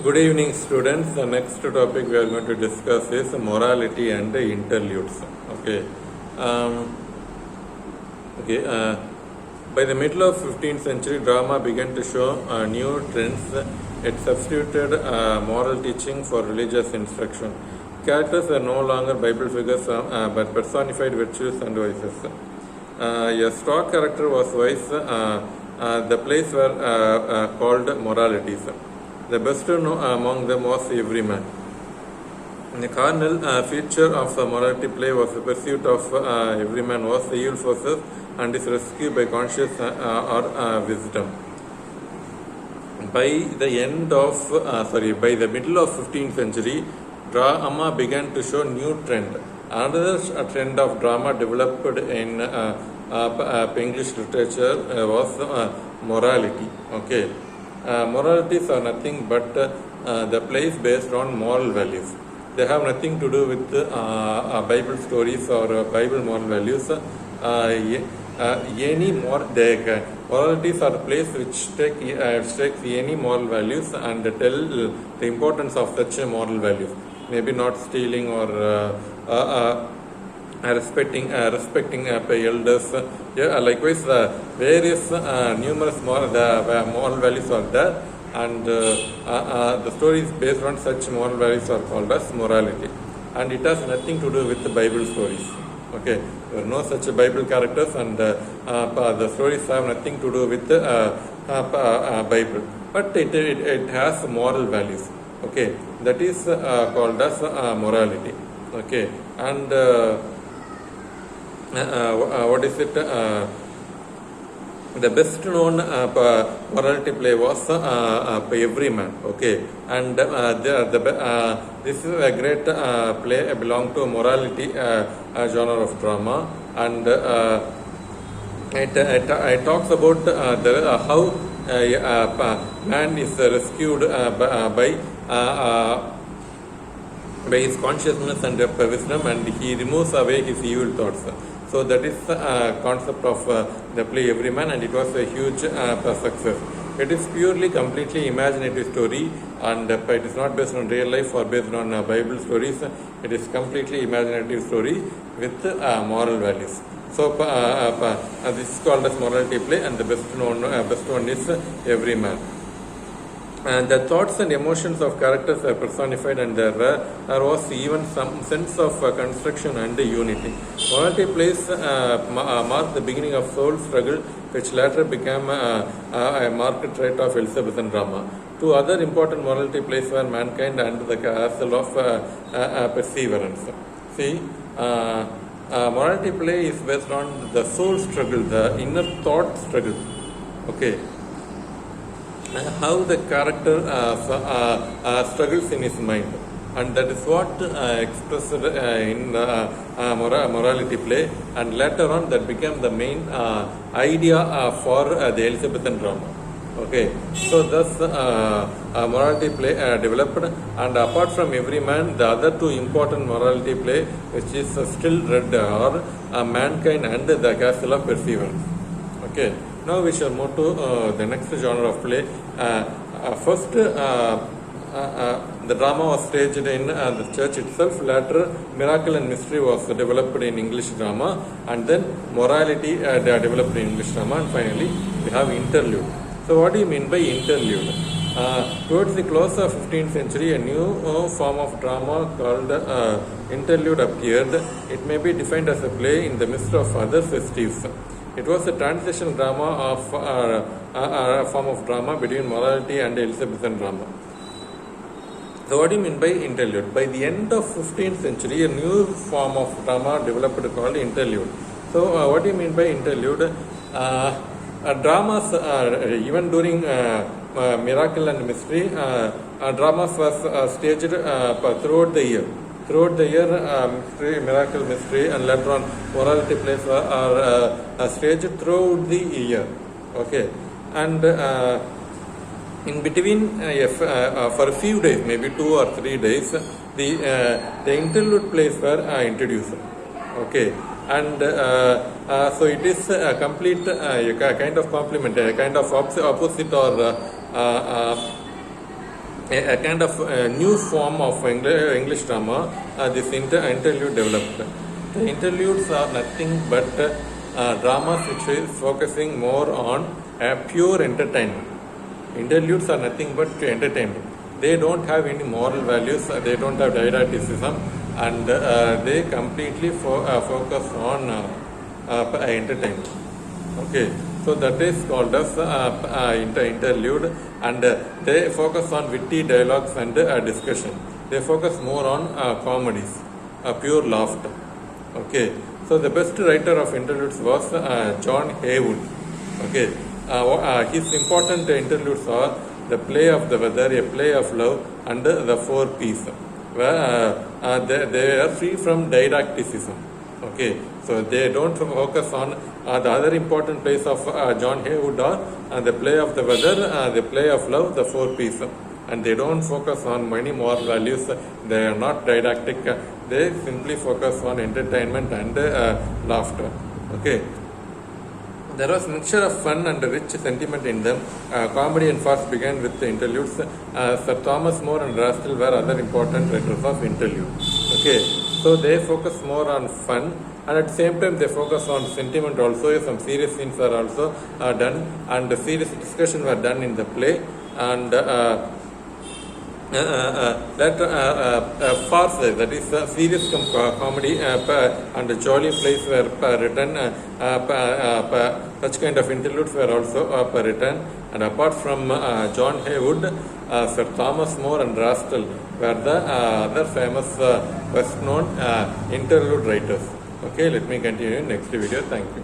Good evening, students. The next topic we are going to discuss is morality and interludes. Okay. Um, okay. By the middle of 15th century, drama began to show new trends. It substituted moral teaching for religious instruction. Characters were no longer Bible figures, but personified virtues and vices. A stock character was wise. The plays were called moralities. The best among them was everyman. The cardinal feature of the morality play was the pursuit of everyman was the evil forces and his rescue by conscience or wisdom. By the middle of 15th century, drama began to show new trend. Another trend of drama developed in English literature was morality. Okay. Moralities are nothing but the plays based on moral values. They have nothing to do with Bible stories or Bible moral values. Moralities are plays which take any moral values and tell the importance of such moral values. Maybe not stealing or respecting elders. Likewise, various numerous moral values are there, and the stories based on such moral values are called as morality, and it has nothing to do with the Bible stories. Okay, there are no such Bible characters, and the stories have nothing to do with the Bible, but it has moral values. Okay, that is called as morality. Okay, and what is it? The best known morality play was Everyman. Okay, and this is a great play belong to morality genre of drama, and it talks about how man is rescued by his consciousness and wisdom, and he removes away his evil thoughts. So that is the concept of the play Everyman, and it was a huge success. It is purely, completely imaginative story, and it is not based on real life or based on Bible stories. It is completely imaginative story with moral values. So this is called as morality play, and the best one is Everyman. And the thoughts and emotions of characters are personified, and there was even some sense of construction and unity. Morality plays marked the beginning of soul struggle, which later became a marked trait of Elizabethan drama. Two other important morality plays were Mankind and The Castle of Perseverance. See, morality play is based on the soul struggle, the inner thought struggle. Okay. How the character struggles in his mind, and that is what expressed in morality play, and later on that became the main idea for the Elizabethan drama. Okay, so thus morality play developed, and apart from Everyman, the other two important morality play which is still read are Mankind and The Castle of Perseverance. Okay. Now we shall move to the next genre of play. First, the drama was staged in the church itself. Later, miracle and mystery was developed in English drama, and then morality developed in English drama, and finally we have interlude. So what do you mean by interlude? Towards the close of 15th century, a new form of drama called interlude appeared. It may be defined as a play in the midst of other festives. It was a transition drama of a form of drama between morality and Elizabethan drama. So what do you mean by interlude? By the end of 15th century, a new form of drama developed called interlude. So what do you mean by interlude? Dramas, even during miracle and mystery, dramas was staged throughout the year. Throughout the year, mystery, miracle, mystery, and later on morality plays are staged throughout the year. Okay, and in between, for a few days, maybe 2 or 3 days, the interlude plays were introduced. Okay, and so it is a complete kind of complement, a kind of opposite or a kind of new form of English drama, this interlude developed. The interludes are nothing but dramas which is focusing more on pure entertainment. Interludes are nothing but entertainment. They don't have any moral values, they don't have didacticism, and they completely focus on entertainment. Okay, so that is called as interlude, and they focus on witty dialogues and discussion. They focus more on comedies, pure laughter. Okay, so the best writer of interludes was John Haywood. Okay, his important interludes are The Play of the Weather, A Play of Love, and The Four Ps, where they are free from didacticism. Okay, so they don't focus on the other important plays of John Haywood are The Play of the Weather, The Play of Love, The Four Ps, and they don't focus on many moral values. They are not didactic. They simply focus on entertainment and laughter. Okay. There was a mixture of fun and rich sentiment in them. Comedy and farce began with the interludes. Sir Thomas More and Rascal were other important writers of interlude. Okay, so they focus more on fun, and at the same time they focus on sentiment also. Some serious scenes are also done, and the serious discussion were done in the play, and farce, that is serious comedy and jolly plays were written. Such kind of interludes were also written, and apart from John Haywood, Sir Thomas More and Rascal were the other famous best known interlude writers. Okay, let me continue in next video. Thank you.